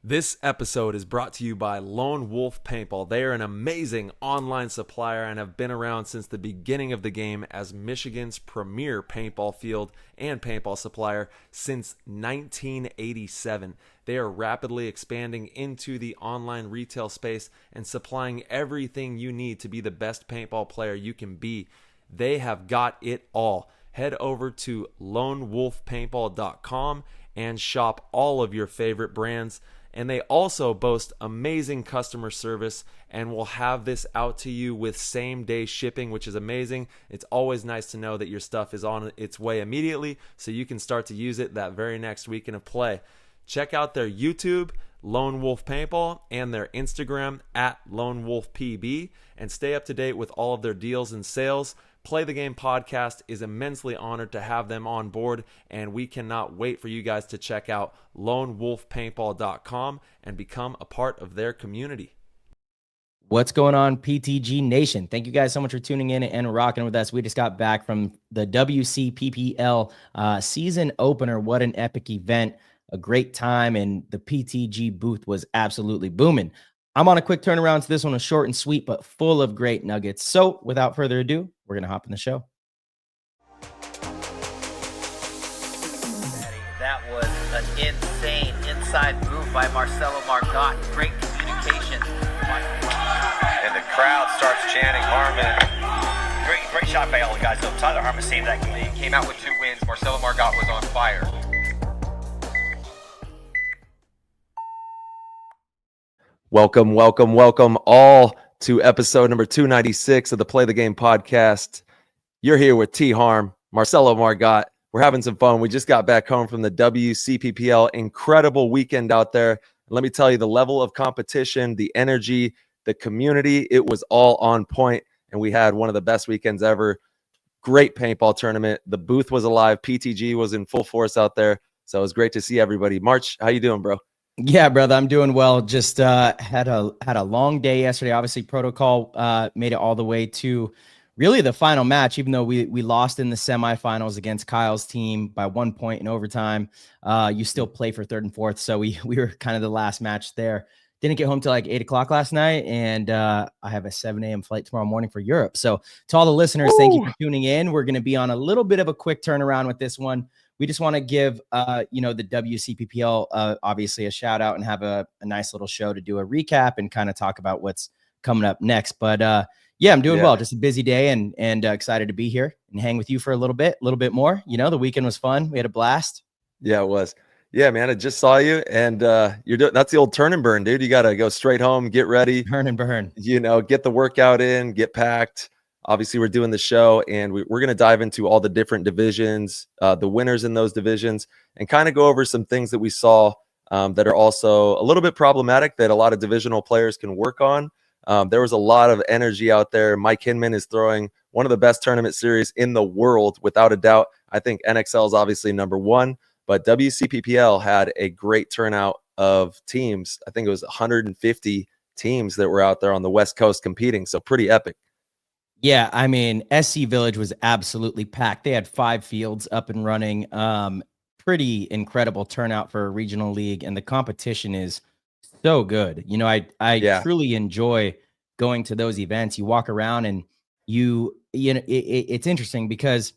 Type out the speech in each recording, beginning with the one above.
This episode is brought to you by Lone Wolf Paintball. They are an amazing online supplier and have been around since the beginning of the game as Michigan's premier paintball field and paintball supplier since 1987. They are rapidly expanding into the online retail space and supplying everything you need to be the best paintball player you can be. They have got it all. Head over to lonewolfpaintball.com and shop all of your favorite brands. And they also boast amazing customer service and will have this out to you with same day shipping, which is amazing. It's always nice to know that your stuff is on its way immediately so you can start to use it that very next weekend of play. Check out their YouTube, Lone Wolf Paintball, and their Instagram at Lone Wolf PB, and stay up to date with all of their deals and sales. Play the Game podcast is immensely honored to have them on board, and we cannot wait for you guys to check out lonewolfpaintball.com and become a part of their community. What's going on, PTG Nation? Thank you guys so much for tuning in and rocking with us. We just got back from the Wcppl season opener. What an epic event. A great time, and the PTG booth was absolutely booming. I'm on a quick turnaround, so this one is short and sweet, but full of great nuggets. So without further ado, we're going to hop in the show. That was an insane inside move by Marcelo Margot. Great communication. And the crowd starts chanting Harmon. Great shot by all the guys. So Tyler Harmon saved that game. He came out with 2 wins. Marcelo Margot was on fire. Welcome all to episode number 296 of the Play the Game podcast. You're here with T Harm, Marcelo Margot. We're having some fun. We just got back home from the Wcppl. Incredible weekend out there. And let me tell you, the level of competition, the energy, the community, it was all on point, and we had one of the best weekends ever. Great paintball tournament. The booth was alive. PTG was in full force out there, so it was great to see everybody. March, how you doing, bro? Yeah, brother, I'm doing well. Just had a long day yesterday. Obviously, protocol made it all the way to really the final match, even though we lost in the semifinals against Kyle's team by 1 point in overtime. You still play for third and fourth, so we were kind of the last match there. Didn't get home till like 8 o'clock last night, and I have a 7 a.m. flight tomorrow morning for Europe. So to all the listeners, thank you for tuning in. We're going to be on a little bit of a quick turnaround with this one. We just want to give, the Wcppl, obviously a shout out and have a nice little show to do a recap and kind of talk about what's coming up next. But yeah, I'm doing well. Just a busy day and excited to be here and hang with you for a little bit more. You know, the weekend was fun. We had a blast. Yeah, it was. Yeah, man, I just saw you, and you're doing that's the old turn and burn, dude. You got to go straight home, get ready, Turn and burn. you know, get the workout in, get packed. Obviously, we're doing the show, and we're going to dive into all the different divisions, the winners in those divisions, and kind of go over some things that we saw that are also a little bit problematic that a lot of divisional players can work on. There was a lot of energy out there. Mike Hinman is throwing one of the best tournament series in the world, without a doubt. I think NXL is obviously number one, but Wcppl had a great turnout of teams. I think it was 150 teams that were out there on the West Coast competing, so pretty epic. Yeah, I mean, SC Village was absolutely packed. They had 5 fields up and running. Pretty incredible turnout for a regional league, and the competition is so good. You know, I truly enjoy going to those events. You walk around and it's interesting because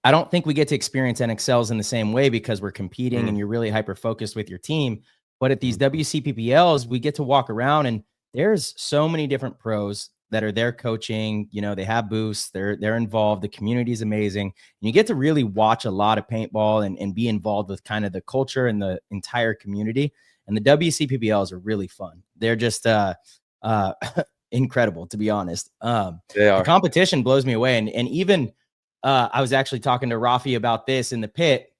I don't think we get to experience NXLs in the same way because we're competing and you're really hyper focused with your team. But at these Wcppls, we get to walk around and there's so many different pros that are there coaching. You know, they have booths, they're involved. The community is amazing. And you get to really watch a lot of paintball and be involved with kind of the culture and the entire community. And the Wcppls are really fun. They're just incredible, to be honest. They are. The competition blows me away. And even I was actually talking to Rafi about this in the pit.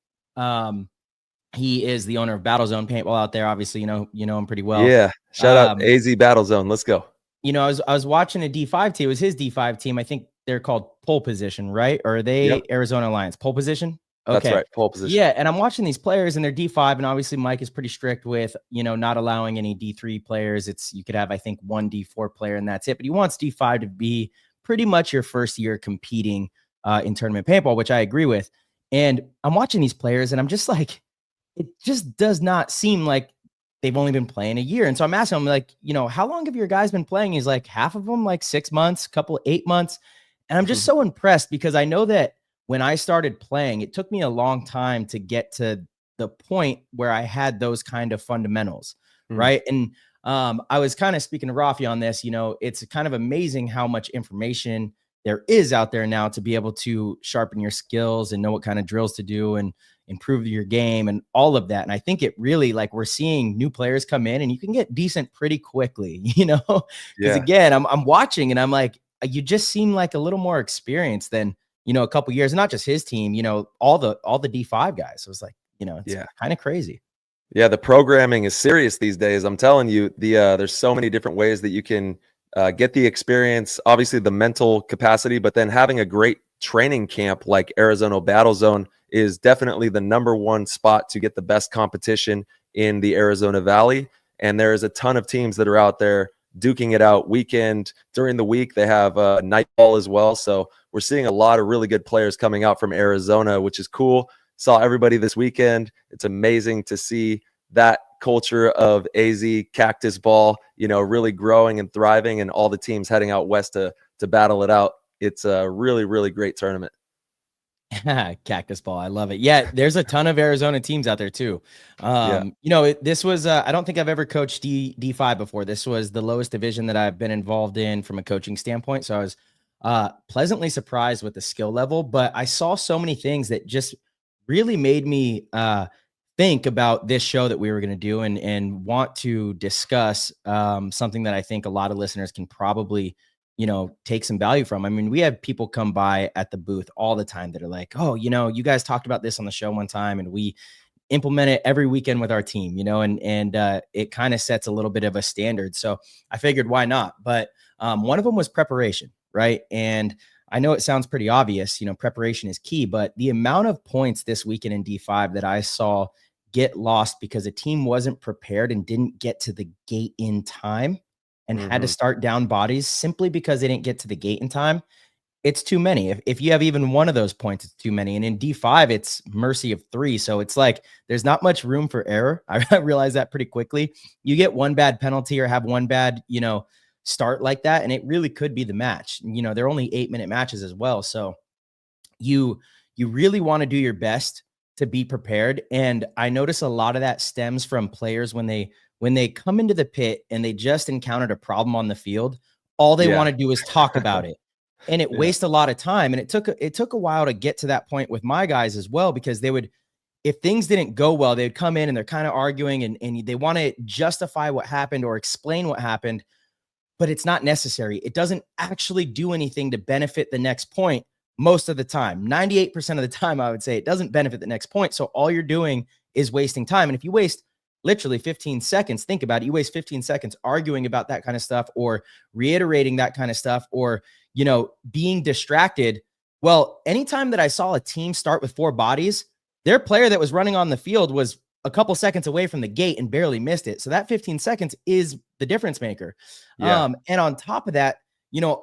He is the owner of Battle Zone Paintball out there. Obviously, you know him pretty well. Yeah. Shout out AZ Battle Zone. Let's go. You know, I was watching a D5 team. It was his D5 team. I think they're called Pole Position, right? Or are they Arizona Alliance? Pole Position? Okay. That's right. Pole Position. Yeah. And I'm watching these players and they're D5. And obviously Mike is pretty strict with, not allowing any D3 players. You could have, I think, 1 D4 player and that's it. But he wants D5 to be pretty much your first year competing in tournament paintball, which I agree with. And I'm watching these players and I'm just like, it just does not seem like they've only been playing a year. And so I'm asking him, like, how long have your guys been playing? He's like, half of them, like 6 months, couple 8 months. And I'm just so impressed because I know that when I started playing, it took me a long time to get to the point where I had those kind of fundamentals. Right. And I was kind of speaking to Rafi on this, it's kind of amazing how much information there is out there now to be able to sharpen your skills and know what kind of drills to do and improve your game and all of that. And I think it really, like, we're seeing new players come in and you can get decent pretty quickly, because again, I'm watching and I'm like, you just seem like a little more experienced than, a couple years, and not just his team, all the D5 guys. So it's like, it's kind of crazy. Yeah, the programming is serious these days. I'm telling you, there's so many different ways that you can get the experience, obviously the mental capacity, but then having a great training camp like Arizona Battle Zone is definitely the number one spot to get the best competition in the Arizona Valley. And there is a ton of teams that are out there duking it out weekend. During the week, they have night ball as well. So we're seeing a lot of really good players coming out from Arizona, which is cool. Saw everybody this weekend. It's amazing to see that culture of AZ Cactus Ball, really growing and thriving, and all the teams heading out west to battle it out. It's a really, really great tournament. Cactus Ball. I love it. Yeah. There's a ton of Arizona teams out there too. This was, I don't think I've ever coached D5 before. This was the lowest division that I've been involved in from a coaching standpoint. So I was pleasantly surprised with the skill level, but I saw so many things that just really made me think about this show that we were going to do and want to discuss something that I think a lot of listeners can probably, take some value from. I mean, we have people come by at the booth all the time that are like, oh, you guys talked about this on the show one time and we implement it every weekend with our team, and it kind of sets a little bit of a standard. So I figured, why not? But one of them was preparation, right? And I know it sounds pretty obvious, preparation is key, but the amount of points this weekend in D5 that I saw get lost because a team wasn't prepared and didn't get to the gate in time and had to start down bodies simply because they didn't get to the gate in time, it's too many. If you have even one of those points, it's too many. And in D5, it's mercy of 3. So it's like, there's not much room for error. I realized that pretty quickly. You get one bad penalty or have one bad, start like that, and it really could be the match. They're only 8-minute matches as well. So you really want to do your best to be prepared. And I notice a lot of that stems from players when they come into the pit and they just encountered a problem on the field, all they want to do is talk about it. And it wastes a lot of time. And it took a while to get to that point with my guys as well, because if things didn't go well, they'd come in and they're kind of arguing and they want to justify what happened or explain what happened, but it's not necessary. It doesn't actually do anything to benefit the next point most of the time. 98% of the time, I would say it doesn't benefit the next point. So all you're doing is wasting time. And if you waste literally 15 seconds, think about it. You waste 15 seconds arguing about that kind of stuff or reiterating that kind of stuff or, being distracted. Well, anytime that I saw a team start with 4 bodies, their player that was running on the field was a couple seconds away from the gate and barely missed it. So that 15 seconds is the difference maker. And on top of that,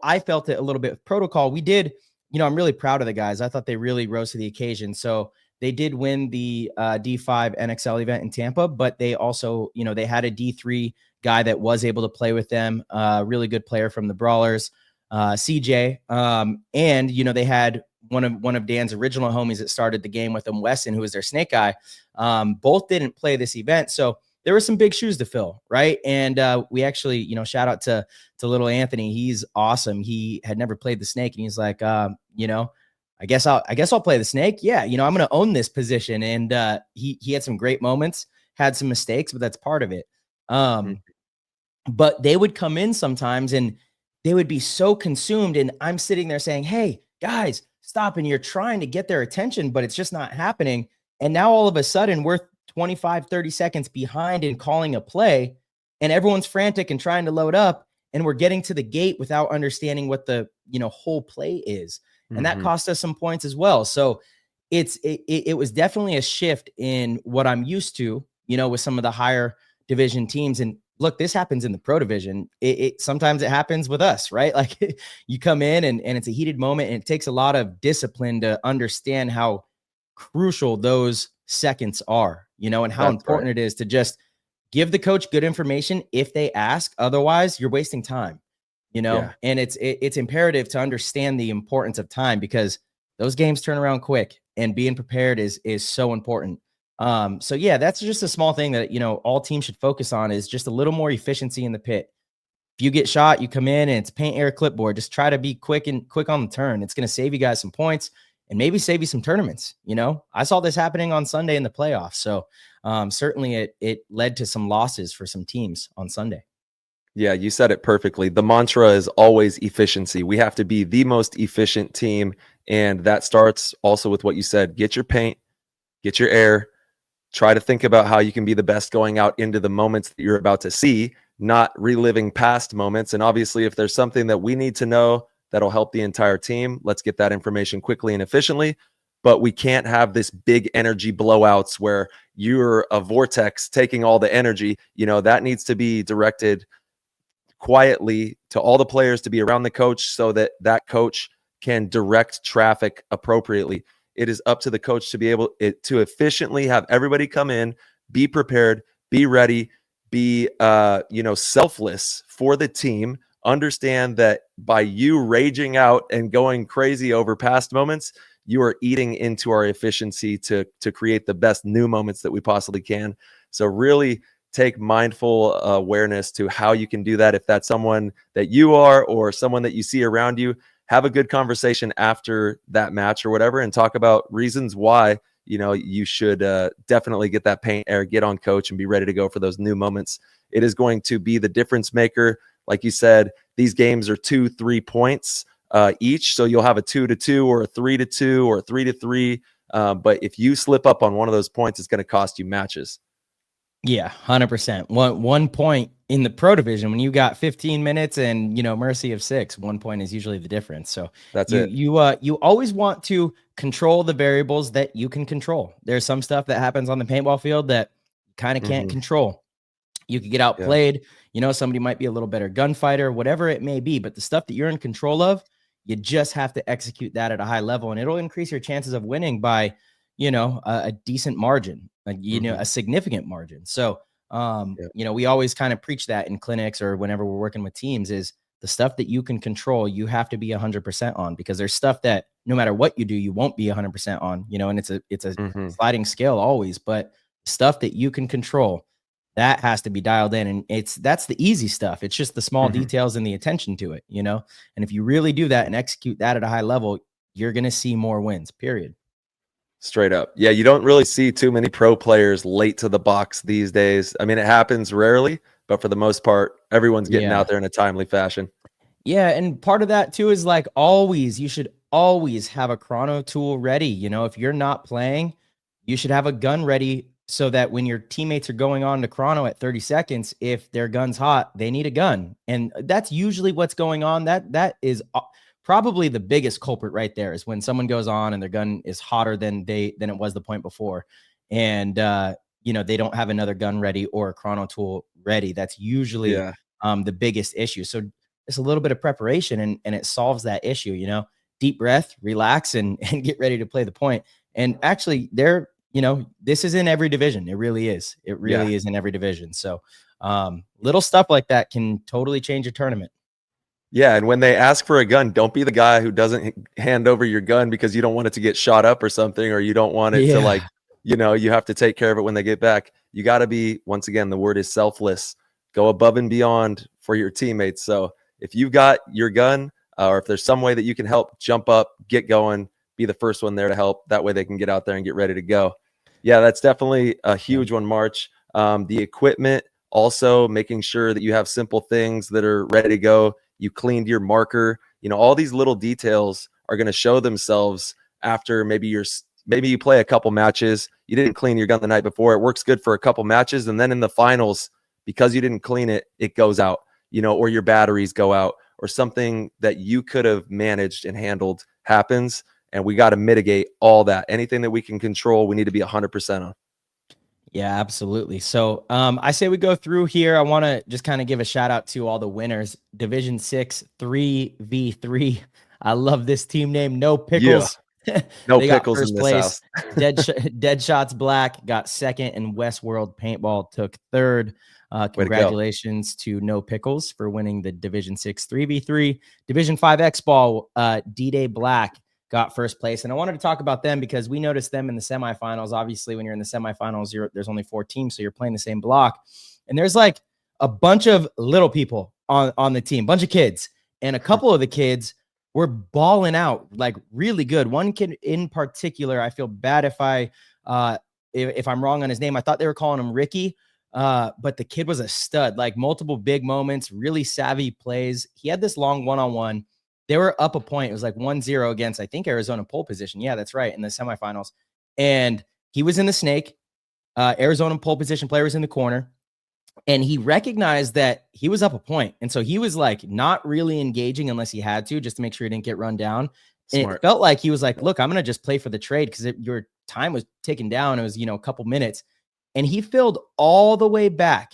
I felt it a little bit with protocol. We did, I'm really proud of the guys. I thought they really rose to the occasion. So they did win the D5 NXL event in Tampa, but they also, they had a D3 guy that was able to play with them, really good player from the Brawlers, CJ. And, they had one of Dan's original homies that started the game with them, Weston, who was their snake guy. Both didn't play this event. So there were some big shoes to fill, right? And we actually, shout out to little Anthony. He's awesome. He had never played the snake, and he's like, I guess I'll play the snake. Yeah, I'm going to own this position. And he had some great moments, had some mistakes, but that's part of it. But they would come in sometimes and they would be so consumed, and I'm sitting there saying, "Hey, guys, stop." And you're trying to get their attention, but it's just not happening. And now all of a sudden we're 25, 30 seconds behind in calling a play, and everyone's frantic and trying to load up, and we're getting to the gate without understanding what the, whole play is. And that cost us some points as well. So it was definitely a shift in what I'm used to, with some of the higher division teams. And look, this happens in the pro division. Sometimes it happens with us, right? Like you come in and it's a heated moment, and it takes a lot of discipline to understand how crucial those seconds are, and how important it is to just give the coach good information if they ask. Otherwise, you're wasting time, Yeah. and it's imperative to understand the importance of time, because those games turn around quick, and being prepared is so important. So yeah, that's just a small thing that, all teams should focus on, is just a little more efficiency in the pit. If you get shot, you come in and it's paint, air, clipboard. Just try to be quick on the turn. It's going to save you guys some points and maybe save you some tournaments. I saw this happening on Sunday in the playoffs. So certainly it led to some losses for some teams on Sunday. Yeah, you said it perfectly. The mantra is always efficiency. We have to be the most efficient team. And that starts also with what you said. Get your paint, get your air, try to think about how you can be the best going out into the moments that you're about to see, not reliving past moments. And obviously, if there's something that we need to know that'll help the entire team, let's get that information quickly and efficiently. But we can't have this big energy blowouts where you're a vortex taking all the energy. That needs to be directed quietly to all the players, to be around the coach, so that that coach can direct traffic appropriately. It is up to the coach to be able to efficiently have everybody come in, be prepared, be ready, be selfless for the team. Understand that by you raging out and going crazy over past moments, you are eating into our efficiency to create the best new moments that we possibly can. So really take mindful awareness to how you can do that. If that's someone that you are or someone that you see around you, have a good conversation after that match or whatever, and talk about reasons why you should definitely get that paint, air, get on coach, and be ready to go for those new moments. It is going to be the difference maker. Like you said, these games are 2-3 points each, so you'll have a 2-2 or a 3-2 or a 3-3. But if you slip up on one of those points, it's going to cost you matches. Yeah, 100%. One point in the pro division, when you got 15 minutes and mercy of 6, 1 point is usually the difference. So that's it. You always want to control the variables that you can control. There's some stuff that happens on the paintball field that you kind of can't control. You could get outplayed. Somebody might be a little better gunfighter, whatever it may be. But the stuff that you're in control of, you just have to execute that at a high level, and it'll increase your chances of winning by a decent margin, a significant margin. So, we always kind of preach that in clinics or whenever we're working with teams, is the stuff that you can control, you have to be 100% on, because there's stuff that no matter what you do, you won't be 100% on, and it's a sliding scale always, but stuff that you can control, that has to be dialed in. And that's the easy stuff. It's just the small details and the attention to it, and if you really do that and execute that at a high level, you're going to see more wins, period. Straight up. Yeah, you don't really see too many pro players late to the box these days. I mean, it happens rarely, but for the most part, everyone's getting out there in a timely fashion. Yeah, and part of that too is you should always have a chrono tool ready. If you're not playing, you should have a gun ready, so that when your teammates are going on to chrono at 30 seconds, if their gun's hot, they need a gun. And that's usually what's going on. That is probably the biggest culprit right there, is when someone goes on and their gun is hotter than it was the point before. And, they don't have another gun ready or a chrono tool ready. That's usually the biggest issue. So it's a little bit of preparation and it solves that issue, deep breath, relax, and get ready to play the point. And actually this is in every division. It really is. It really is in every division. So little stuff like that can totally change a tournament. Yeah, and when they ask for a gun, don't be the guy who doesn't hand over your gun because you don't want it to get shot up or something, or you don't want it to you have to take care of it when they get back. You got to be, once again, the word is selfless. Go above and beyond for your teammates. So if you've got your gun, or if there's some way that you can help, jump up, get going, be the first one there to help. That way they can get out there and get ready to go. Yeah, that's definitely a huge one, March. The equipment, also making sure that you have simple things that are ready to go. You cleaned your marker. All these little details are going to show themselves after maybe you play a couple matches. You didn't clean your gun the night before. It works good for a couple matches, and then in the finals, because you didn't clean it, it goes out, or your batteries go out, or something that you could have managed and handled happens. And we got to mitigate all that. Anything that we can control, we need to be 100% on. Yeah, absolutely. So I say we go through here. I want to just kind of give a shout out to all the winners. Division 6, 3v3. I love this team name. No Pickles. No They got pickles first in this place. house. Dead Shots Black got second, and Westworld Paintball took third. Way to go. Congratulations to No Pickles for winning the Division 6 3v3. Division 5 X Ball, D-Day Black got first place. And I wanted to talk about them because we noticed them in the semifinals. Obviously, when you're in the semifinals, there's only 4 teams, so you're playing the same block. And there's like a bunch of little people on the team, bunch of kids. And a couple of the kids were balling out, like really good. One kid in particular, I feel bad if I'm wrong on his name. I thought they were calling him Ricky. But the kid was a stud, like multiple big moments, really savvy plays. He had this long one-on-one. They were up a point. It was like 1-0 against, I think, Arizona pole position. Yeah, that's right. In the semifinals. And he was in the snake. Arizona pole position player was in the corner. And he recognized that he was up a point. And so he was like not really engaging unless he had to, just to make sure he didn't get run down. And it felt like he was like, look, I'm going to just play for the trade because your time was taken down. It was, a couple minutes. And he filled all the way back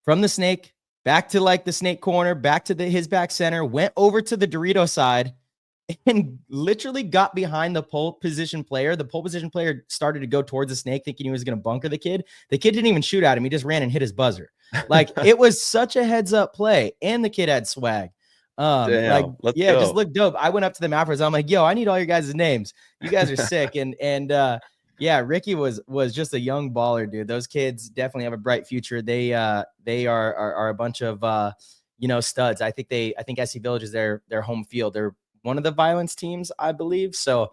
from the snake, back to like the snake corner, back to his back center, went over to the Dorito side, and literally got behind the pole position player. The pole position player started to go towards the snake thinking he was going to bunker the kid. The kid didn't even shoot at him. He just ran and hit his buzzer. Like it was such a heads up play. And the kid had swag. Damn, let's go. Just looked dope. I went up to them afterwards. I'm like, yo, I need all your guys' names. You guys are sick. Yeah, Ricky was just a young baller, dude. Those kids definitely have a bright future. They are a bunch of studs. I think SC Village is their home field. They're one of the violence teams, I believe. So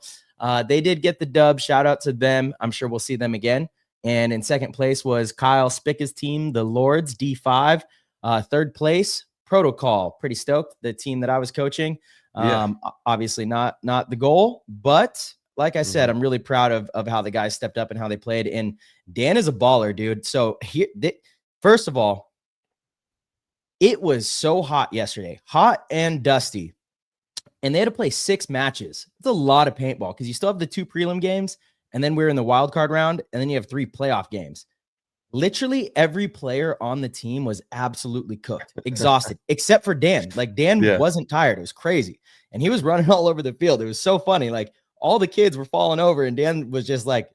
they did get the dub. Shout out to them. I'm sure we'll see them again. And in second place was Kyle Spicka's team, the Lords, D5. Third place, Protocol. Pretty stoked. The team that I was coaching. Obviously not the goal, but like I said, I'm really proud of how the guys stepped up and how they played. And Dan is a baller, dude. So first of all, it was so hot yesterday, hot and dusty. And they had to play 6 matches. It's a lot of paintball because you still have the 2 prelim games, and then we're in the wild card round, and then you have 3 playoff games. Literally every player on the team was absolutely cooked, exhausted, except for Dan. Like Dan wasn't tired. It was crazy. And he was running all over the field. It was so funny. Like all the kids were falling over, and Dan was just like,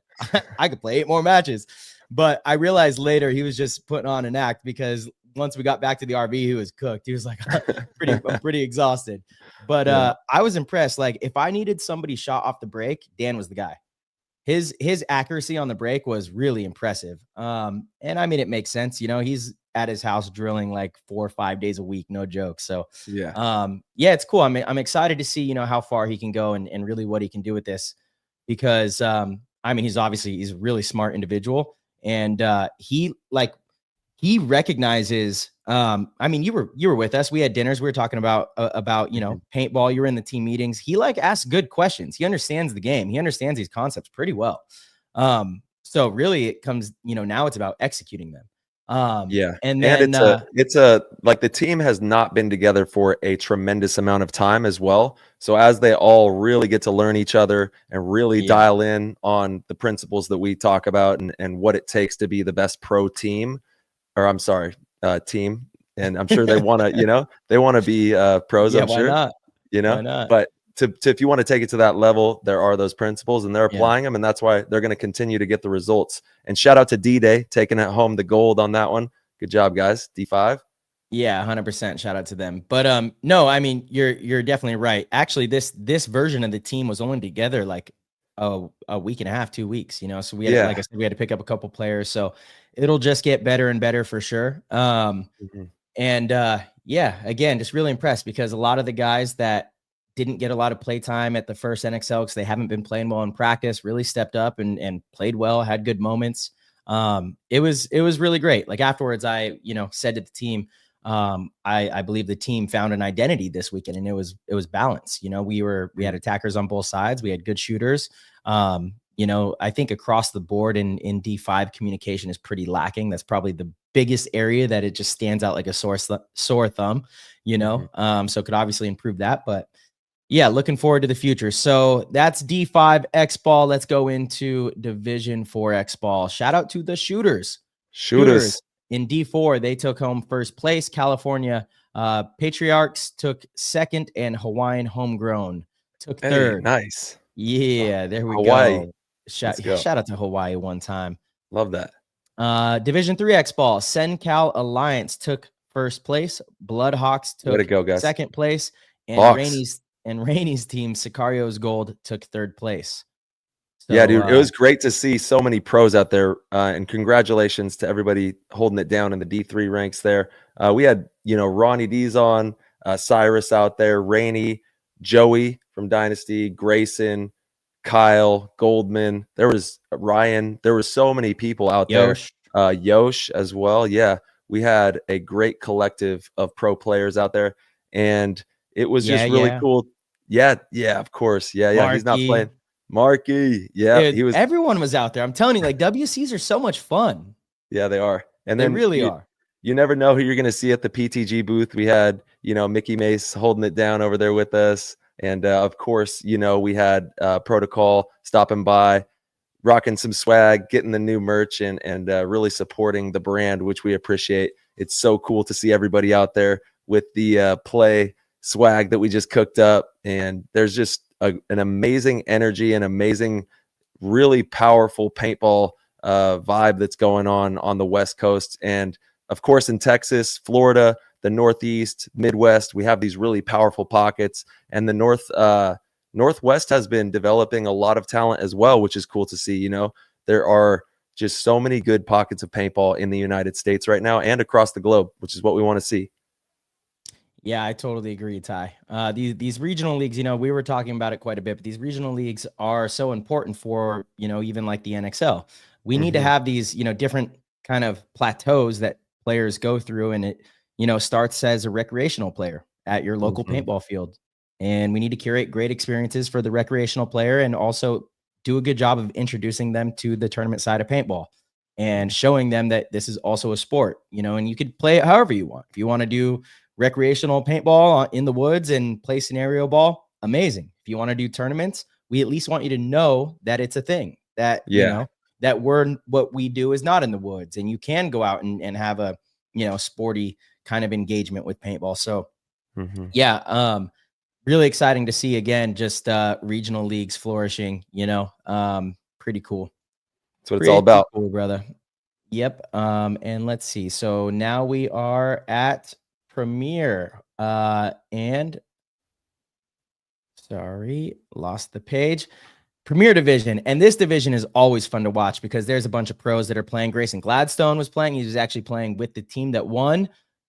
I could play 8 more matches. But I realized later he was just putting on an act because once we got back to the RV, he was cooked. He was like, I'm pretty exhausted. But I was impressed. Like if I needed somebody shot off the break, Dan was the guy. His accuracy on the break was really impressive. And I mean, it makes sense. He's at his house drilling like 4 or 5 days a week. No joke. So it's cool. I'm excited to see, how far he can go and really what he can do with this because, he's a really smart individual and he recognizes, you were with us. We had dinners. We were talking about paintball. You were in the team meetings. He asks good questions. He understands the game. He understands these concepts pretty well. So really it comes, now it's about executing them. And then it's like the team has not been together for a tremendous amount of time as well. So as they all really get to learn each other and really dial in on the principles that we talk about and what it takes to be the best pro team, team. And I'm sure they want to, they want to be pros. I'm sure, Why not? But if you want to take it to that level, there are those principles and they're applying them. And that's why they're going to continue to get the results. And shout out to D-Day taking it home the gold on that one. Good job, guys. D5. Yeah, 100%. Shout out to them. But no, you're definitely right. Actually, this version of the team was only together like a week and a half, 2 weeks, so we had, like I said, we had to pick up a couple players. So it'll just get better and better for sure. And again, just really impressed because a lot of the guys that didn't get a lot of play time at the first NXL because they haven't been playing well in practice really stepped up and played well, had good moments. It was really great. Like afterwards, I, said to the team, I believe the team found an identity this weekend and it was balanced. We had attackers on both sides. We had good shooters. I think across the board in D5 communication is pretty lacking. That's probably the biggest area that it just stands out like a sore thumb, so could obviously improve that, but yeah, looking forward to the future. So that's D5 X Ball. Let's go into Division 4 X Ball. Shout out to the shooters. In D4, they took home first place. California Patriarchs took second, and Hawaiian Homegrown took third. Nice. Yeah, there we Hawaii. go. Let's go. Shout out to Hawaii one time. Love that. Division 3 X Ball, SenCal Alliance took first place. Bloodhawks Way to took go, guys. second place. And Hawks. Rainey's team, Sicario's Gold, took third place. So, yeah, dude, it was great to see so many pros out there, and congratulations to everybody holding it down in the D3 ranks there. We had, Ronnie D's on, Cyrus out there, Rainey, Joey from Dynasty, Grayson, Kyle, Goldman. There was Ryan. There were so many people out Yosh. there. Yosh as well. Yeah, we had a great collective of pro players out there, and it was just really cool. Yeah, of course. Yeah. He's not playing. Marky, yeah, dude, he was. Everyone was out there. I'm telling you, like WCs are so much fun. Yeah, they are, and they really are. You never know who you're going to see at the PTG booth. We had, Mickey Mace holding it down over there with us, and of course, we had Protocol stopping by, rocking some swag, getting the new merch, and really supporting the brand, which we appreciate. It's so cool to see everybody out there with the play swag that we just cooked up, and there's just an amazing energy, an amazing, really powerful paintball vibe that's going on the West Coast. And of course, in Texas, Florida, the Northeast, Midwest, we have these really powerful pockets. And the Northwest has been developing a lot of talent as well, which is cool to see. There are just so many good pockets of paintball in the United States right now and across the globe, which is what we want to see. Yeah, I totally agree, Ty. These regional leagues, we were talking about it quite a bit, but these regional leagues are so important for, even like the NXL. We need to have these, different kind of plateaus that players go through, and it, starts as a recreational player at your local paintball field. And we need to curate great experiences for the recreational player and also do a good job of introducing them to the tournament side of paintball and showing them that this is also a sport, and you could play it however you want. If you want to do recreational paintball in the woods and play scenario ball, amazing. If you want to do tournaments, we at least want you to know that it's a thing, that that what we do is not in the woods, and you can go out and have a sporty kind of engagement with paintball. So really exciting to see, again, just regional leagues flourishing. Pretty cool. That's what it's all about. Cool, brother. Yep. And let's see, so now we are at Premier, and sorry, lost the page. Premier division, and this division is always fun to watch because there's a bunch of pros that are playing. Grayson Gladstone was playing. He was actually playing with the team that won,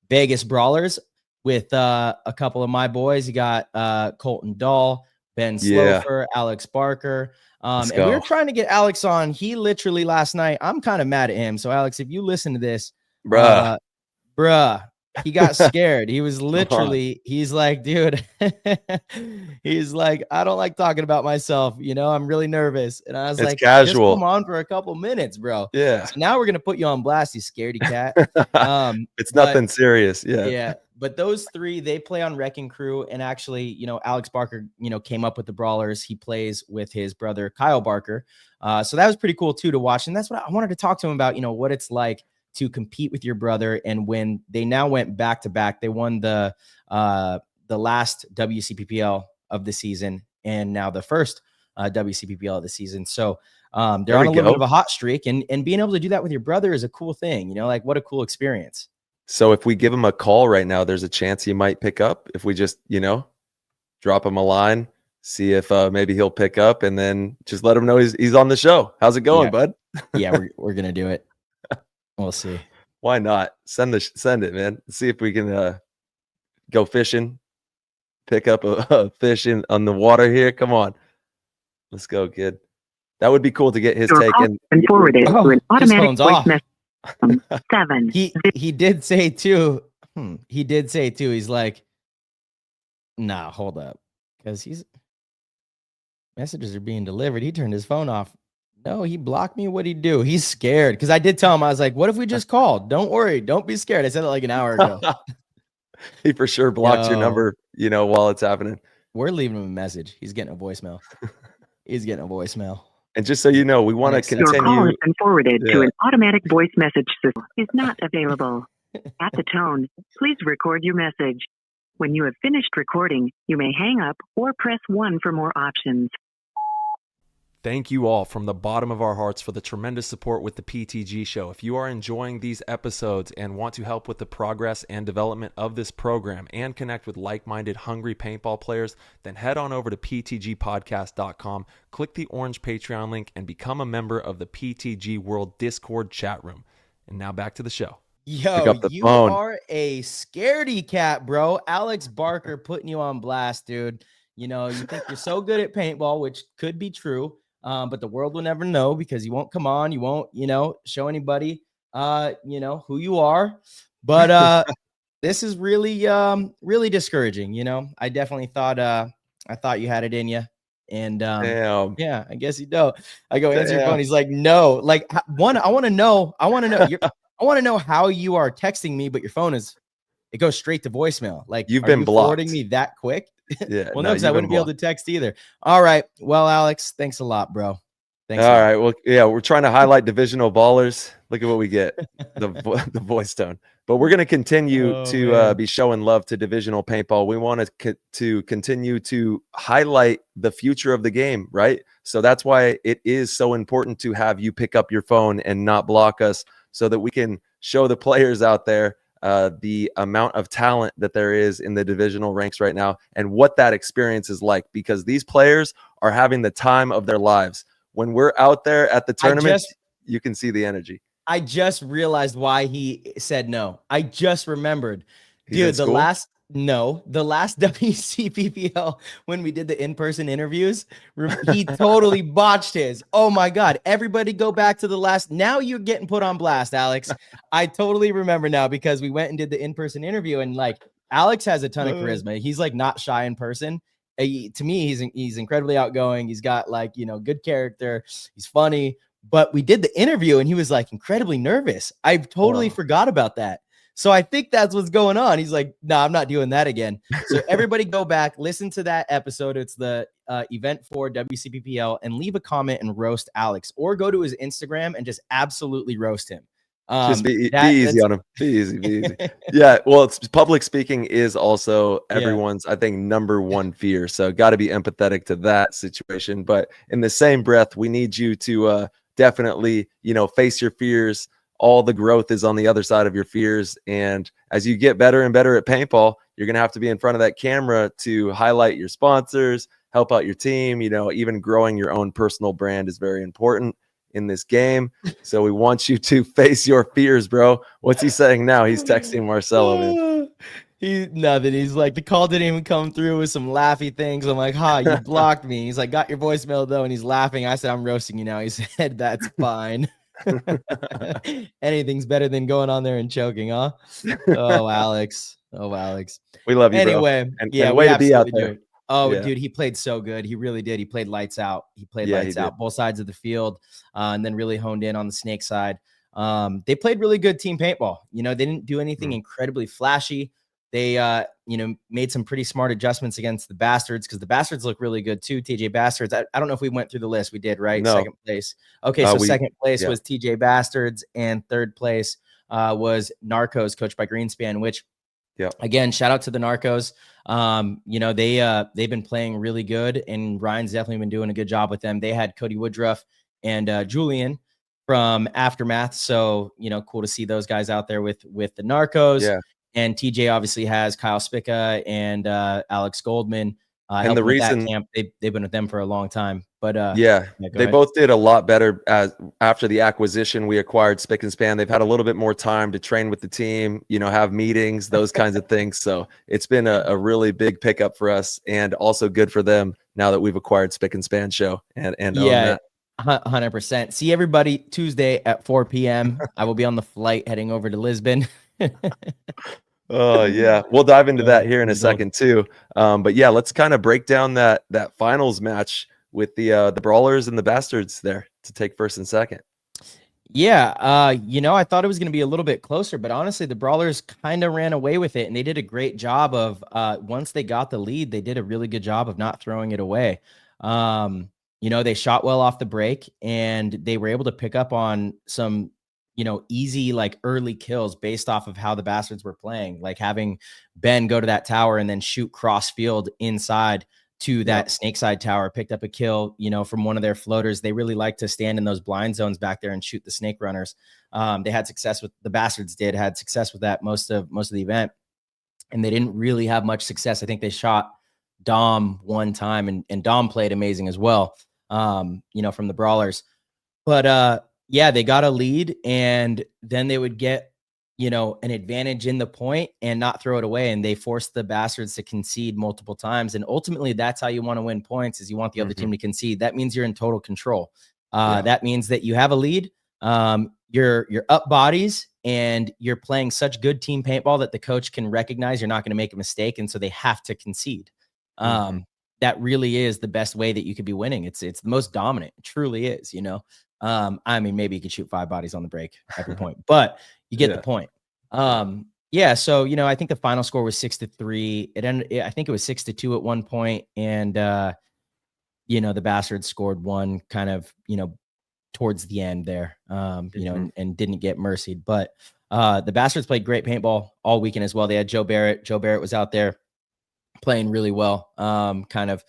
Vegas Brawlers, with a couple of my boys. You got Colton Dahl, Ben Slofer, Alex Barker. And we were trying to get Alex on. He literally last night, I'm kind of mad at him. So Alex, if you listen to this, bruh, he got scared. He was literally, he's like, dude, he's like, I don't like talking about myself. I'm really nervous. And I was like, casual. Just come on for a couple minutes, bro. Yeah. So now we're going to put you on blast, you scaredy cat. It's nothing serious. Yeah. Yeah. But those three, they play on Wrecking Crew. And actually, Alex Barker, came up with the Brawlers. He plays with his brother, Kyle Barker. So that was pretty cool too to watch. And that's what I wanted to talk to him about, what it's like to compete with your brother. And when they now went back to back, they won the last WCPPL of the season and now the first WCPPL of the season. So they're on a little bit of a hot streak, and being able to do that with your brother is a cool thing. Like, what a cool experience. So if we give him a call right now, there's a chance he might pick up. If we just, drop him a line, see if maybe he'll pick up, and then just let him know he's on the show. How's it going, bud? Yeah, we're gonna do it. We'll see. Why not? Send it, man. See if we can go fishing, pick up a fish on the water here. Come on. Let's go, kid. That would be cool to get his take in. And forwarded to an automatic voice message. 7. He did say too. He's like, nah, hold up. Because messages are being delivered. He turned his phone off. No, he blocked me. What'd he do? He's scared. Because I did tell him, I was like, what if we just called? Don't worry. Don't be scared. I said it like an hour ago. He for sure blocked your number, while it's happening. We're leaving him a message. He's getting a voicemail. And just so you know, we want to continue. Your call has been forwarded to an automatic voice message system. Is not available. At the tone, please record your message. When you have finished recording, you may hang up or press 1 for more options. Thank you all from the bottom of our hearts for the tremendous support with the PTG show. If you are enjoying these episodes and want to help with the progress and development of this program and connect with like-minded, hungry paintball players, then head on over to ptgpodcast.com, click the orange Patreon link, and become a member of the PTG World Discord chat room. And now back to the show. Yo, you are a scaredy cat, bro. Alex Barker putting you on blast, dude. You know, you think you're so good at paintball, which could be true. But the world will never know because you won't come on. You won't, show anybody, who you are. But this is really, really discouraging. I definitely thought, you had it in you. And yeah, I guess you don't. I go answer your phone. He's like, no. Like I want to know. I want to know how you are texting me, but your phone it goes straight to voicemail. Like you've been blocked. Forwarding me that quick. Yeah. Well, no, because I wouldn't be able to text either. All right. Well, Alex, thanks a lot, bro. Thanks. All right. Well, yeah, we're trying to highlight divisional ballers. Look at what we get. The voice tone. But we're going to continue to be showing love to divisional paintball. We want to continue to highlight the future of the game, right? So that's why it is so important to have you pick up your phone and not block us so that we can show the players out there the amount of talent that there is in the divisional ranks right now and what that experience is like, because these players are having the time of their lives. When we're out there at the tournament, you can see the energy. I just realized why he said no. I just remembered. Dude, the last WCPPL, when we did the in-person interviews, he totally botched his. Oh my God. Everybody go back to the last. Now you're getting put on blast, Alex. I totally remember now because we went and did the in-person interview, and like Alex has a ton of charisma. He's like not shy in person. To me, he's incredibly outgoing. He's got like, good character. He's funny. But we did the interview and he was like incredibly nervous. I totally forgot about that. So I think that's what's going on. He's like, no, I'm not doing that again. So everybody go back, listen to that episode. It's the event for WCPPL, and leave a comment and roast Alex, or go to his Instagram and just absolutely roast him. Just be easy on him. Be easy. Yeah. Well, public speaking is also everyone's, I think, number one fear. So got to be empathetic to that situation. But in the same breath, we need you to definitely, face your fears. All the growth is on the other side of your fears. And as you get better and better at paintball, you're going to have to be in front of that camera to highlight your sponsors, help out your team. Even growing your own personal brand is very important in this game. So we want you to face your fears, bro. What's he saying now? He's texting Marcelo, man. Nothing. He's like, the call didn't even come through with some laughy things. I'm like, you blocked me. He's like, got your voicemail though. And he's laughing. I said, I'm roasting you now. He said, that's fine. Anything's better than going on there and choking, huh? Oh, Alex. We love you, anyway, bro. And way to be out there. Dude, he played so good. He really did. He played lights out. Both sides of the field, and then really honed in on the snake side. They played really good team paintball. They didn't do anything incredibly flashy. They, made some pretty smart adjustments against the Bastards, because the Bastards look really good too. TJ Bastards. I don't know if we went through the list. We did, right? No. Second place. Okay, so second place was TJ Bastards, and third place was Narcos, coached by Greenspan, which, again, shout out to the Narcos. They've been playing really good, and Ryan's definitely been doing a good job with them. They had Cody Woodruff and Julian from Aftermath. So, cool to see those guys out there with the Narcos. Yeah. And TJ obviously has Kyle Spica and Alex Goldman. And the reason camp, they've been with them for a long time. But they both did a lot better after the acquisition. We acquired Spick and Span. They've had a little bit more time to train with the team, have meetings, those kinds of things. So it's been a really big pickup for us, and also good for them now that we've acquired Spick and Span show and own that. 100%. See everybody Tuesday at 4 p.m. I will be on the flight heading over to Lisbon. Oh yeah, we'll dive into that here in a second too. But yeah, let's kind of break down that finals match with the Brawlers and the Bastards there to take first and second. Yeah, I thought it was going to be a little bit closer, but honestly, the Brawlers kind of ran away with it, and they did a great job of once they got the lead, they did a really good job of not throwing it away. They shot well off the break, and they were able to pick up on some easy, like early kills based off of how the Bastards were playing, like having Ben go to that tower and then shoot cross field inside to that snake side tower, picked up a kill, from one of their floaters. They really like to stand in those blind zones back there and shoot the snake runners. They had success with the Bastards had success with that most of the event. And they didn't really have much success. I think they shot Dom one time, and Dom played amazing as well, from the Brawlers. But yeah, they got a lead, and then they would get, an advantage in the point and not throw it away. And they forced the Bastards to concede multiple times. And ultimately, that's how you want to win points, is you want the other team to concede. That means you're in total control. That means that you have a lead. You're up bodies, and you're playing such good team paintball that the coach can recognize you're not going to make a mistake. And so they have to concede. That really is the best way that you could be winning. It's the most dominant. It truly is, I mean, maybe you could shoot 5 bodies on the break every point, but you get the point. Yeah. So, I think the final score was 6-3. It ended, I think it was 6-2 at one point. And, the Bastards scored one kind of, towards the end there, and didn't get mercied. But the Bastards played great paintball all weekend as well. They had Joe Barrett. Joe Barrett was out there playing really well, kind of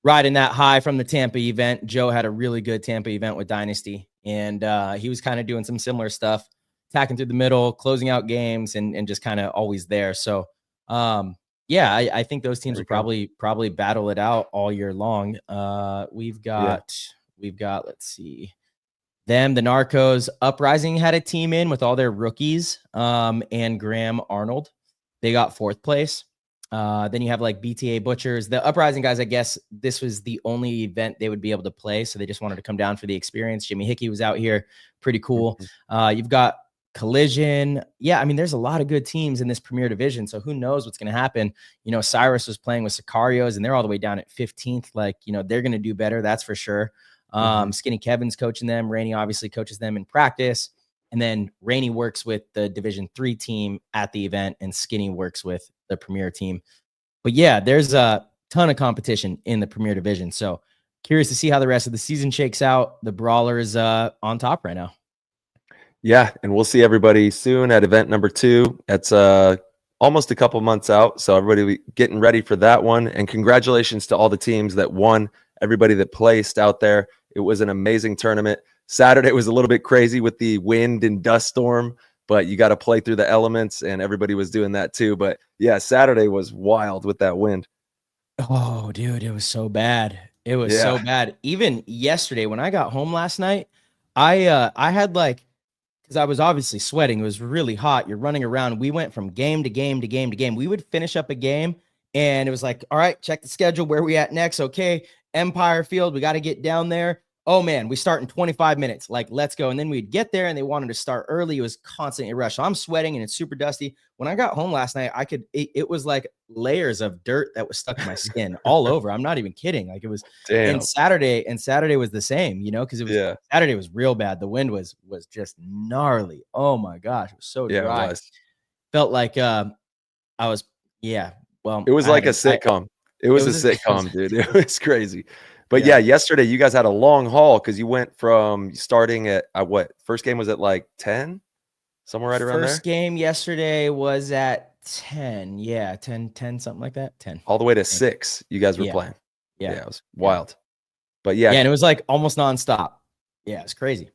riding that high from the Tampa event. Joe had a really good Tampa event with Dynasty, and he was kind of doing some similar stuff, attacking through the middle, closing out games, and just kind of always there. So, yeah, I think those teams will probably battle it out all year long. We've got, let's see, them, the Narcos. Uprising had a team in with all their rookies, and Graham Arnold. They got 4th place. Then you have like BTA Butchers. The Uprising guys, I guess this was the only event they would be able to play, so they just wanted to come down for the experience. Jimmy Hickey was out here. Pretty cool. You've got Collision. Yeah, I mean, there's a lot of good teams in this Premier Division, so who knows what's going to happen. Cyrus was playing with Sicarios, and they're all the way down at 15th. Like, they're going to do better, that's for sure. Skinny Kevin's coaching them. Rainey obviously coaches them in practice. And then Rainey works with the Division 3 team at the event, and Skinny works with the Premier team. But yeah, there's a ton of competition in the Premier Division. So curious to see how the rest of the season shakes out. The Brawlers on top right now. Yeah, and we'll see everybody soon at event number 2. It's almost a couple months out, so everybody getting ready for that one. And congratulations to all the teams that won, everybody that placed out there. It was an amazing tournament. Saturday was a little bit crazy with the wind and dust storm, but you got to play through the elements, and everybody was doing that too. But yeah, Saturday was wild with that wind. Oh, dude, it was so bad. It was so bad. Even yesterday when I got home last night, I had because I was obviously sweating. It was really hot. You're running around. We went from game to game to game to game. We would finish up a game, and it was like, all right, check the schedule. Where are we at next? Okay, Empire Field. We got to get down there. Oh man, we start in 25 minutes. Like, let's go. And then we'd get there, and they wanted to start early. It was constantly rush. So I'm sweating, and it's super dusty. When I got home last night, it was like layers of dirt that was stuck in my skin all over. I'm not even kidding. Like, it was. Damn. And Saturday was the same, because it was Saturday was real bad. The wind was just gnarly. Oh my gosh, it was so dry. It was. Felt like I was well, it was like a sitcom. It was a sitcom, dude. It was crazy. But yeah, yesterday you guys had a long haul because you went from starting at what? First game was at like 10? Somewhere right around there? First game yesterday was at 10. Yeah, 10, something like that. 10. All the way to 6 you guys were playing. Yeah, it was wild. But yeah, and it was like almost nonstop. Yeah, it's crazy.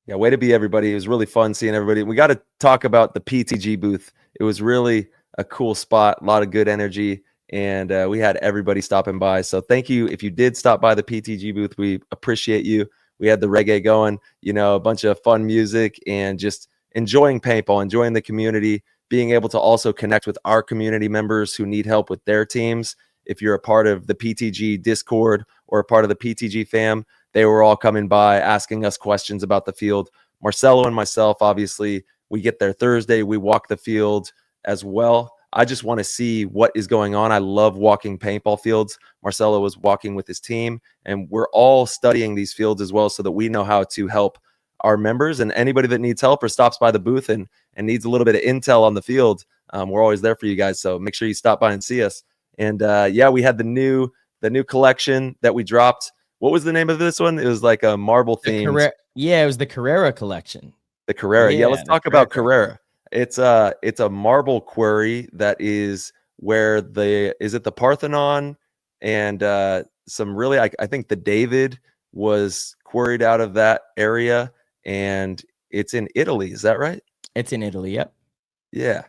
Yeah, way to be everybody. It was really fun seeing everybody. We got to talk about the PTG booth. It was really a cool spot, a lot of good energy. And we had everybody stopping by. So thank you. If you did stop by the PTG booth, we appreciate you. We had the reggae going, a bunch of fun music, and just enjoying paintball, enjoying the community, being able to also connect with our community members who need help with their teams. If you're a part of the PTG Discord or a part of the PTG fam, they were all coming by asking us questions about the field. Marcelo and myself, obviously, we get there Thursday. We walk the field as well. I just want to see what is going on. I love walking paintball fields. Marcelo was walking with his team, and we're all studying these fields as well so that we know how to help our members, and anybody that needs help or stops by the booth and needs a little bit of intel on the field. We're always there for you guys. So make sure you stop by and see us. And we had the new collection that we dropped. What was the name of this one? It was like a marble theme. It was the Carrera collection. The Carrera. Yeah, let's talk about Carrera. It's a marble quarry that is where is it the Parthenon and some really, I think the David was quarried out of that area, and it's in Italy. Is that right? It's in Italy. Yep. Yeah.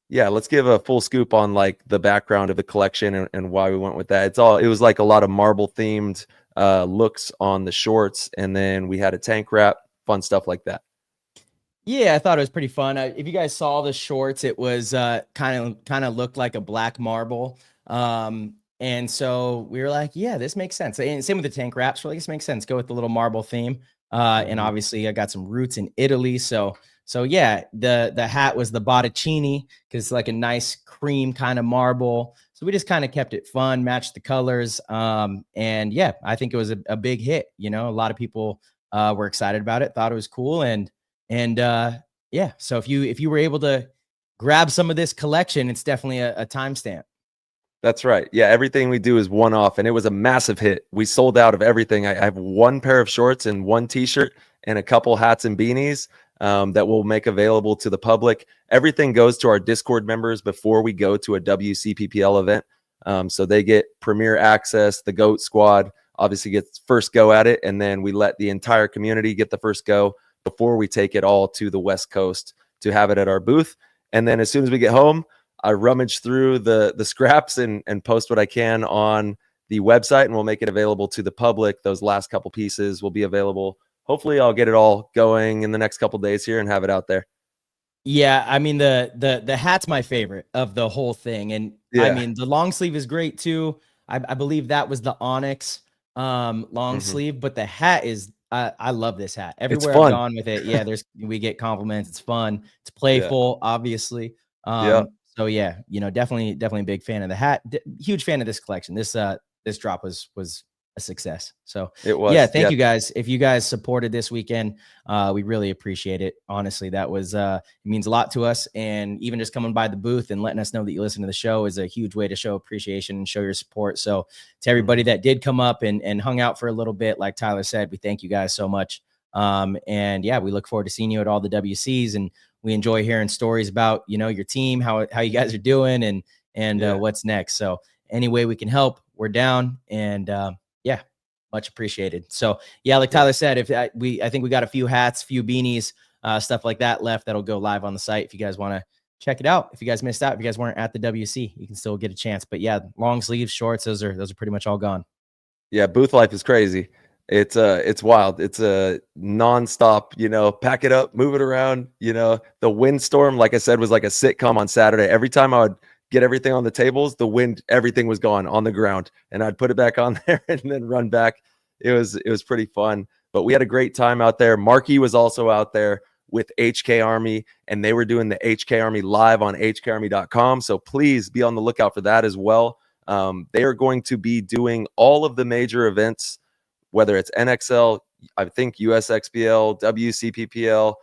Yeah, let's give a full scoop on like the background of the collection and why we went with that. It was like a lot of marble themed looks on the shorts, and then we had a tank wrap, fun stuff like that. Yeah, I thought it was pretty fun. If you guys saw the shorts, it was kind of looked like a black marble. And so we were like, yeah, this makes sense. And same with the tank wraps. We're like, this makes sense. Go with the little marble theme. And obviously I got some roots in Italy. So yeah, the hat was the Botticini because it's like a nice cream kind of marble. So we just kind of kept it fun, matched the colors. And yeah, I think it was a big hit. You know, a lot of people were excited about it, thought it was cool. And yeah, so if you were able to grab some of this collection, it's definitely a timestamp. That's right. Yeah, everything we do is one off, and it was a massive hit. We sold out of everything. I have one pair of shorts and one t-shirt and a couple hats and beanies that we'll make available to the public. Everything goes to our Discord members before we go to a WCPPL event. So they get premier access. The GOAT squad obviously gets first go at it, and then we let the entire community get the first go before we take it all to the West Coast to have it at our booth. And then as soon as we get home, I rummage through the scraps and post what I can on the website, and we'll make it available to the public. Those last couple pieces will be available. Hopefully I'll get it all going in the next couple days here and have it out there. Yeah, I mean the hat's my favorite of the whole thing. And yeah. I mean the long sleeve is great too. I believe that was the Onyx long sleeve, but the hat is I love this hat. Everywhere I've gone with it, yeah, we get compliments. It's fun. It's playful, obviously. So yeah, you know, definitely a big fan of the hat. Huge fan of this collection. This drop was a success. So it was. Yeah, thank you guys. If you guys supported this weekend, we really appreciate it. Honestly, that was it means a lot to us. And even just coming by the booth and letting us know that you listen to the show is a huge way to show appreciation and show your support. So to everybody that did come up and hung out for a little bit, like Tyler said, we thank you guys so much. And yeah, we look forward to seeing you at all the WCs, and we enjoy hearing stories about, you know, your team, how you guys are doing and what's next. So any way we can help, we're down. And yeah, much appreciated. So yeah, like Tyler said, I think we got a few hats, few beanies, stuff like that left that'll go live on the site. If you guys want to check it out, if you guys missed out, if you guys weren't at the WC, you can still get a chance. But yeah, long sleeves, shorts, those are pretty much all gone. Yeah, booth life is crazy. It's wild. It's a nonstop, you know, pack it up, move it around. You know, the windstorm, like I said, was like a sitcom on Saturday. Every time I would get everything on the tables, the wind, everything was gone on the ground, and I'd put it back on there and then run back. It was pretty fun, but we had a great time out there. Marky was also out there with HK Army, and they were doing the HK Army live on hkarmy.com. So please be on the lookout for that as well. They are going to be doing all of the major events, whether it's NXL, I think USXPL, WCPPL,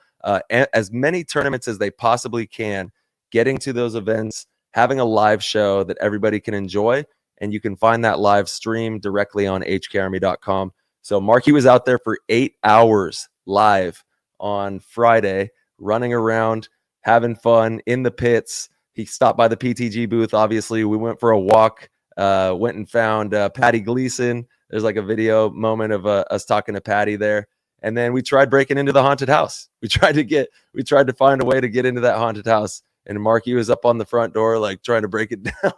as many tournaments as they possibly can, getting to those events, having a live show that everybody can enjoy. And you can find that live stream directly on hkarmy.com. So Marky was out there for 8 hours live on Friday, running around, having fun in the pits. He stopped by the PTG booth. Obviously, we went for a walk, went and found Patty Gleason. There's like a video moment of us talking to Patty there. And then we tried breaking into the haunted house. We tried to find a way to get into that haunted house. And Marky was up on the front door, like trying to break it down.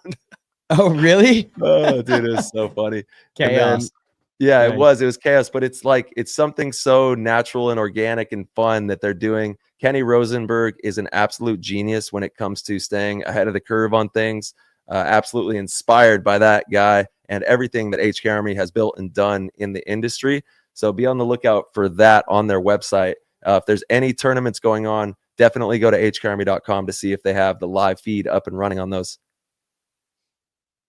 Oh, really? Oh, dude, it was so funny. Chaos. Yeah, nice. It was chaos, but it's something so natural and organic and fun that they're doing. Kenny Rosenberg is an absolute genius when it comes to staying ahead of the curve on things. Absolutely inspired by that guy and everything that HK Army has built and done in the industry. So be on the lookout for that on their website. If there's any tournaments going on, definitely go to hkarmy.com to see if they have the live feed up and running on those.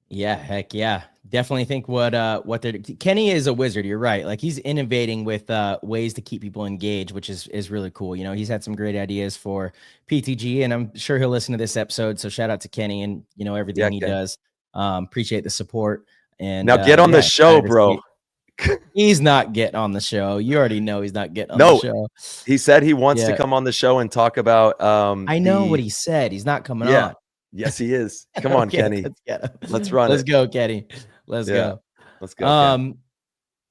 Yeah, heck yeah. Definitely think what they're Kenny is a wizard. You're right. Like he's innovating with ways to keep people engaged, which is really cool. You know, he's had some great ideas for PTG, and I'm sure he'll listen to this episode. So shout out to Kenny and, you know, everything he does. Appreciate the support. And now get on the show, bro. He's not getting on the show. You already know he's not getting on the show. He said he wants to come on the show and talk about I know what he said. He's not coming on. Yes, he is. Come on, Kenny. Let's run Let's go, Kenny. Let's Yeah. go. Let's go. Cam.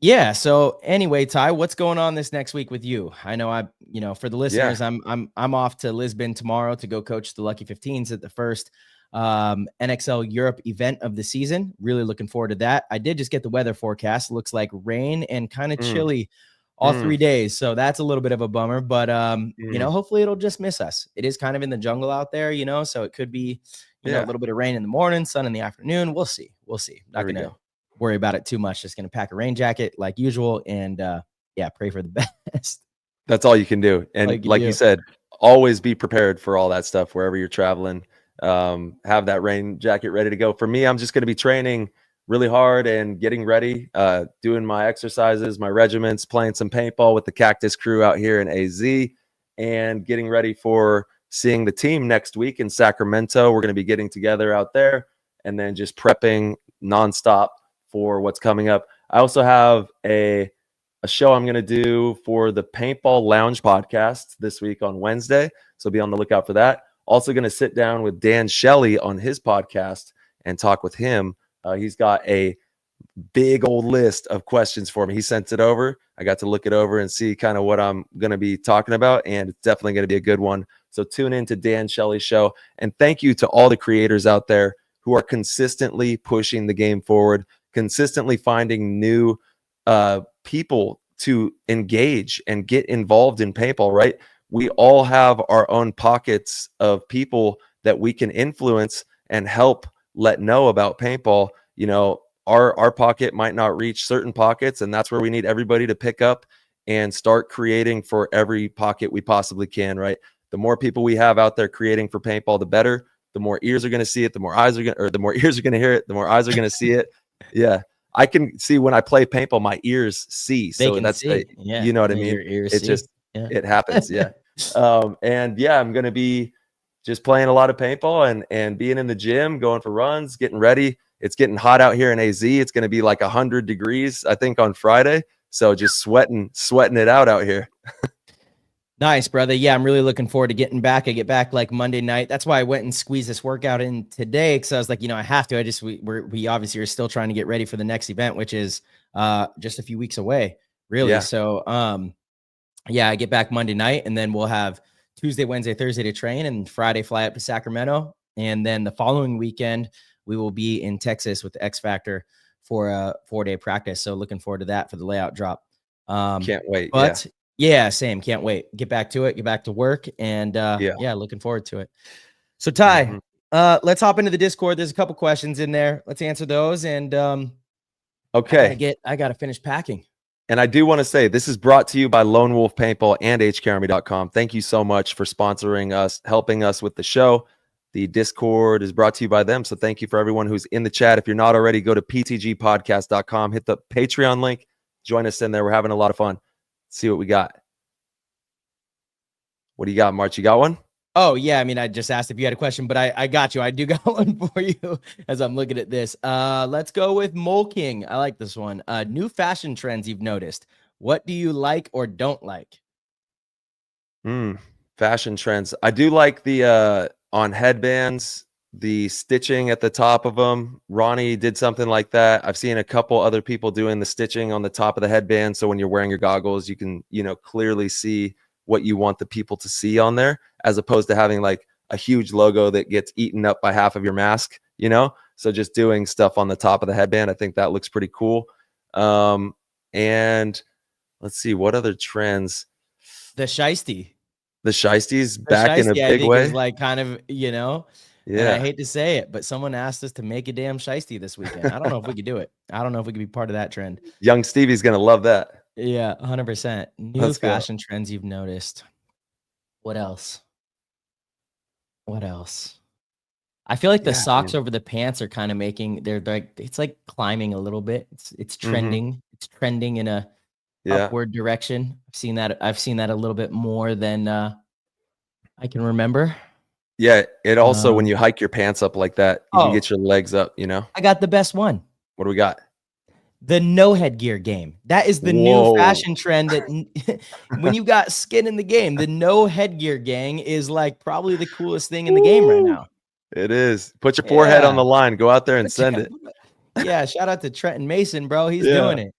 Yeah. So anyway, Ty, what's going on this next week with you? I know for the listeners, I'm off to Lisbon tomorrow to go coach the Lucky 15s at the first NXL Europe event of the season. Really looking forward to that. I did just get the weather forecast. Looks like rain and kind of chilly all 3 days. So that's a little bit of a bummer, but hopefully it'll just miss us. It is kind of in the jungle out there, so it could be, a little bit of rain in the morning, sun in the afternoon. We'll see. Not going to worry about it too much. Just going to pack a rain jacket like usual and pray for the best. That's all you can do. And like you said, always be prepared for all that stuff wherever you're traveling. Have that rain jacket ready to go. For me, I'm just going to be training really hard and getting ready, doing my exercises, my regiments, playing some paintball with the Cactus crew out here in AZ, and getting ready for seeing the team next week in Sacramento. We're going to be getting together out there and then just prepping nonstop for what's coming up. I also have a show I'm going to do for the Paintball Lounge podcast this week on Wednesday. So be on the lookout for that. Also going to sit down with Dan Shelley on his podcast and talk with him. He's got a big old list of questions for me. He sent it over. I got to look it over and see kind of what I'm going to be talking about, and it's definitely going to be a good one. So tune in to Dan Shelley's show. And thank you to all the creators out there who are consistently pushing the game forward, consistently finding new people to engage and get involved in paintball, right? We all have our own pockets of people that we can influence and help let know about paintball. Our pocket might not reach certain pockets, and that's where we need everybody to pick up and start creating for every pocket we possibly can, right? The more people we have out there creating for paintball, the better. The more ears are going to see it, the more eyes are going, or the more ears are going to hear it, the more eyes are going to see it. Yeah. I can see when I play paintball, my ears see. So that's, you know what I mean? It happens. Yeah. I'm going to be just playing a lot of paintball and being in the gym, going for runs, getting ready. It's getting hot out here in AZ. It's going to be like 100 degrees, I think, on Friday. So just sweating it out here. Nice, brother. Yeah, I'm really looking forward to getting back. I get back like Monday night. That's why I went and squeezed this workout in today, because I was like, I have to. We obviously are still trying to get ready for the next event, which is just a few weeks away, really. Yeah. So, I get back Monday night, and then we'll have Tuesday, Wednesday, Thursday to train, and Friday fly up to Sacramento, and then the following weekend we will be in Texas with the X Factor for a 4-day practice. So looking forward to that for the layout drop. Can't wait. But yeah, same. Can't wait. Get back to it. Get back to work. And looking forward to it. So Ty, let's hop into the Discord. There's a couple questions in there. Let's answer those. And okay, I got to finish packing. And I do want to say this is brought to you by Lone Wolf Paintball and HKArmy.com. Thank you so much for sponsoring us, helping us with the show. The Discord is brought to you by them. So thank you for everyone who's in the chat. If you're not already, go to ptgpodcast.com, hit the Patreon link, join us in there. We're having a lot of fun. Let's see what we got. What do you got, March? You got one? Oh, yeah. I mean, I just asked if you had a question, but I got you. I do got one for you as I'm looking at this. Let's go with Mole King. I like this one. New fashion trends you've noticed. What do you like or don't like? Fashion trends. I do like the on headbands, the stitching at the top of them. Ronnie did something like that. I've seen a couple other people doing the stitching on the top of the headband. So when you're wearing your goggles, you can, clearly see what you want the people to see on there, as opposed to having like a huge logo that gets eaten up by half of your mask, So just doing stuff on the top of the headband, I think that looks pretty cool. And let's see, what other trends? The shiesty. The shiesty's back in a big way. Is like kind of, Yeah. And I hate to say it, but someone asked us to make a damn shiesty this weekend. I don't know if we could do it. I don't know if we could be part of that trend. Young Stevie's going to love that. Yeah, 100%. New fashion trends you've noticed. What else? I feel like the socks over the pants are kind of it's like climbing a little bit. It's trending. It's trending in a upward direction. I've seen that a little bit more than I can remember. Yeah, it also when you hike your pants up like that, you can get your legs up, I got the best one. What do we got? The no headgear game. That is the new fashion trend that when you got skin in the game, the no headgear gang is like probably the coolest thing in the game right now. It is. Put your forehead on the line. Go out there and send it. Yeah, shout out to Trenton Mason, bro. He's doing it.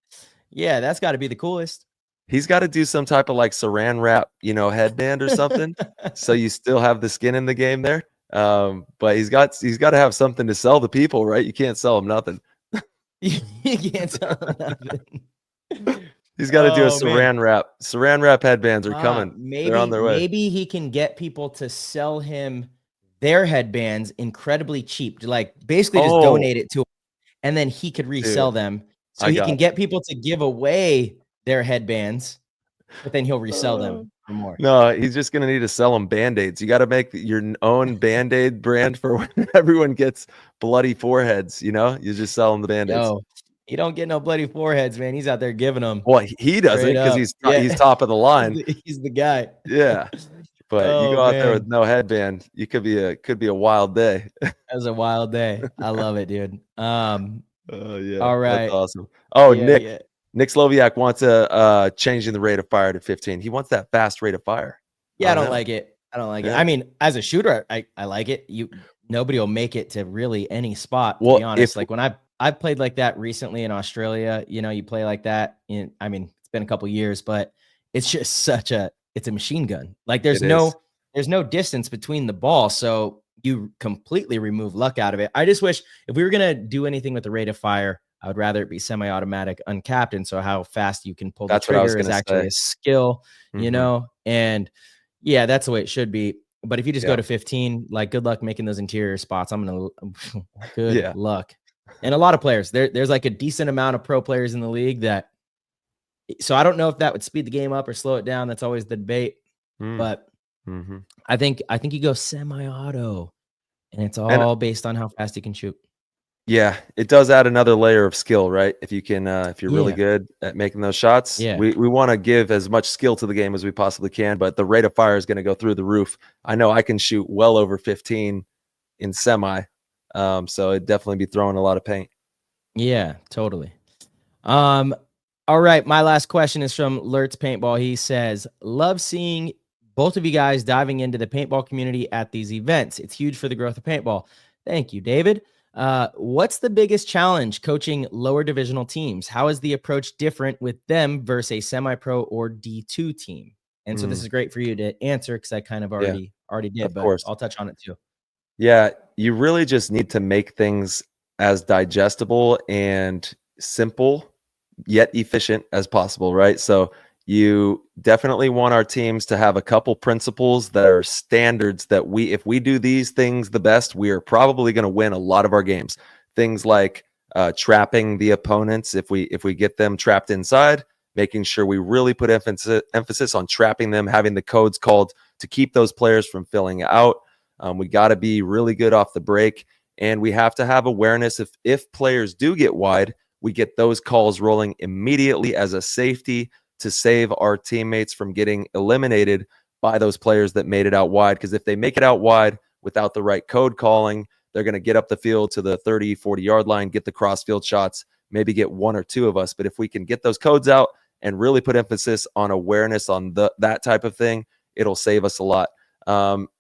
Yeah, that's got to be the coolest. He's got to do some type of like saran wrap, headband or something, so you still have the skin in the game there. But he's got to have something to sell the people, right? You can't sell them nothing. You can't tell him nothing. He's got to do a Oh, man. saran wrap. Saran wrap headbands are coming. They're on their way. Maybe he can get people to sell him their headbands incredibly cheap, to like basically just donate it to him, and then he could resell them. So he can get people to give away their headbands, but then he'll resell them for more. No, he's just gonna need to sell them Band-Aids. You got to make your own Band-Aid brand for when everyone gets bloody foreheads. You just sell them the Band-Aids. Yo, he don't get no bloody foreheads, man. He's out there giving them. Well, he doesn't because he's top of the line. He's the guy. Yeah, but you go out there with no headband, you could be a wild day. That's a wild day. I love it, dude. Oh yeah. All right. That's awesome. Oh, Yeah, Nick Sloviak wants to changing the rate of fire to 15. He wants that fast rate of fire. Yeah, I don't like it. I mean, as a shooter, I like it. Nobody will make it to really any spot, to be honest. Like when I've played like that recently in Australia, you play like that it's been a couple years, but it's just it's a machine gun. Like there's no distance between the ball. So you completely remove luck out of it. I just wish if we were going to do anything with the rate of fire, I would rather it be semi-automatic, uncapped. And so how fast you can pull the trigger is actually a skill, and yeah, that's the way it should be. But if you just go to 15, like good luck making those interior spots. Good luck. And a lot of players, there's like a decent amount of pro players in the league so I don't know if that would speed the game up or slow it down. That's always the debate. But I think you go semi-auto, and it's all based on how fast you can shoot. Yeah, it does add another layer of skill, right? If you can, if you're really good at making those shots, we want to give as much skill to the game as we possibly can, but the rate of fire is going to go through the roof. I know I can shoot well over 15 in semi, so it'd definitely be throwing a lot of paint. Yeah, totally. All right, my last question is from Lurtz Paintball. He says, love seeing both of you guys diving into the paintball community at these events. It's huge for the growth of paintball. Thank you, David. What's the biggest challenge coaching lower divisional teams? How is the approach different with them versus a semi-pro or D2 team? And so this is great for you to answer because I kind of already did, but I'll touch on it too. Yeah, you really just need to make things as digestible and simple yet efficient as possible, right? So you definitely want our teams to have a couple principles that are standards that if we do these things the best, we are probably going to win a lot of our games. Things like trapping the opponents. If we get them trapped inside, making sure we really put emphasis on trapping them, having the codes called to keep those players from filling out. We got to be really good off the break, and we have to have awareness if players do get wide, we get those calls rolling immediately as a safety to save our teammates from getting eliminated by those players that made it out wide. Because if they make it out wide without the right code calling, they're going to get up the field to the 30, 40-yard line, get the cross-field shots, maybe get one or two of us. But if we can get those codes out and really put emphasis on awareness on that type of thing, it'll save us a lot.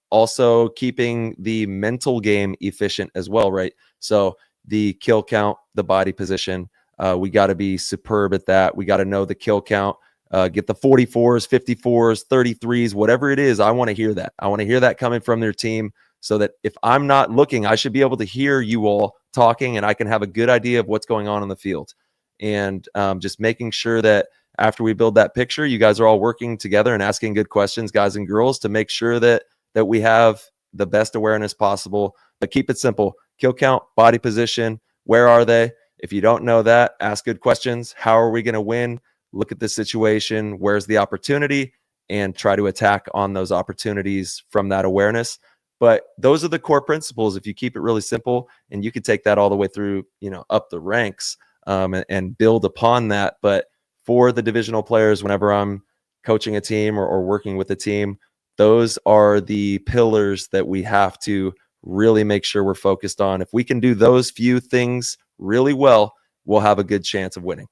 Also, keeping the mental game efficient as well, right? So the kill count, the body position, we got to be superb at that. We got to know the kill count, get the 44s, 54s, 33s, whatever it is. I want to hear that. I want to hear that coming from their team so that if I'm not looking, I should be able to hear you all talking and I can have a good idea of what's going on the field. And just making sure that after we build that picture, you guys are all working together and asking good questions, guys and girls, to make sure that we have the best awareness possible. But keep it simple. Kill count, body position, where are they? If you don't know that, ask good questions. How are we going to win? Look at the situation. Where's the opportunity? And try to attack on those opportunities from that awareness. But those are the core principles. If you keep it really simple, and you could take that all the way through, up the ranks and build upon that. But for the divisional players, whenever I'm coaching a team or working with a team, those are the pillars that we have to really make sure we're focused on. If we can do those few things really well, we'll have a good chance of winning.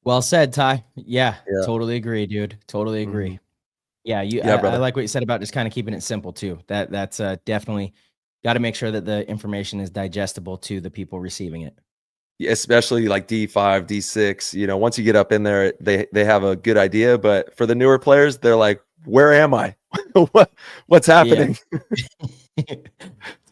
Well said, Ty. Yeah. Totally agree, dude. Totally agree. Yeah, I like what you said about just kind of keeping it simple too. That's definitely Got to make sure that the information is digestible to the people receiving it. Especially like D5, D6, once you get up in there, they have a good idea. But for the newer players, they're like, where am I? What's happening? Yeah.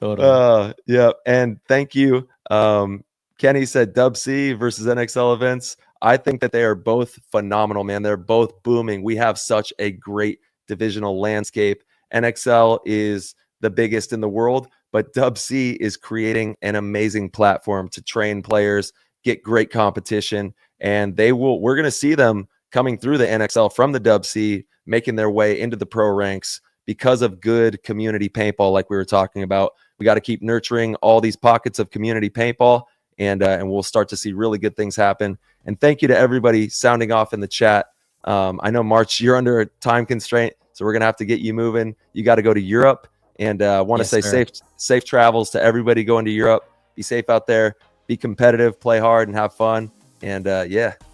Totally. Yeah. And thank you. Kenny said Dub C versus NXL events. I think that they are both phenomenal, man. They're both booming. We have such a great divisional landscape. NXL is the biggest in the world, but Dub C is creating an amazing platform to train players, get great competition, and we're going to see them coming through the NXL from the Dub C, making their way into the pro ranks because of good community paintball like we were talking about. We got to keep nurturing all these pockets of community paintball, and we'll start to see really good things happen. And thank you to everybody sounding off in the chat. I know, March, you're under a time constraint, so we're going to have to get you moving. You got to go to Europe. And want to say sir. safe travels to everybody going to Europe. Be safe out there. Be competitive. Play hard and have fun. And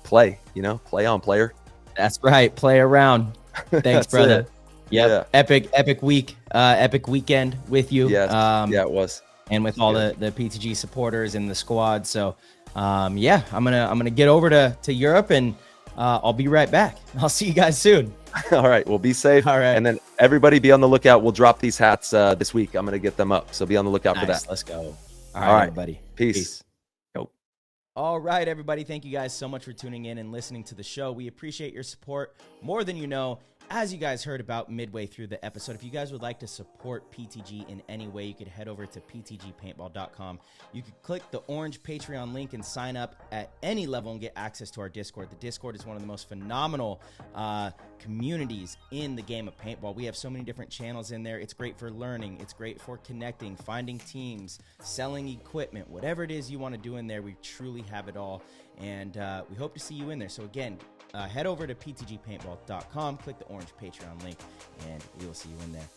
play. Play on, player. That's right. Play around. Thanks, brother. Yep. Yeah. Epic week. Epic weekend with you. Yes. It was. And with all the PTG supporters and the squad. So, I'm gonna get over to Europe, and I'll be right back. I'll see you guys soon. All right. Well, be safe. All right. And then everybody be on the lookout. We'll drop these hats this week. I'm going to get them up. So be on the lookout for that. Let's go. All right, everybody. Peace. Go. All right, everybody. Thank you guys so much for tuning in and listening to the show. We appreciate your support more than you know. As you guys heard about midway through the episode, if you guys would like to support PTG in any way, you could head over to ptgpaintball.com. You could click the orange Patreon link and sign up at any level and get access to our Discord. The Discord is one of the most phenomenal communities in the game of paintball. We have so many different channels in there. It's great for learning. It's great for connecting, finding teams, selling equipment, whatever it is you want to do in there. We truly have it all, and we hope to see you in there. So again, head over to ptgpaintball.com, click the orange Patreon link, and we will see you in there.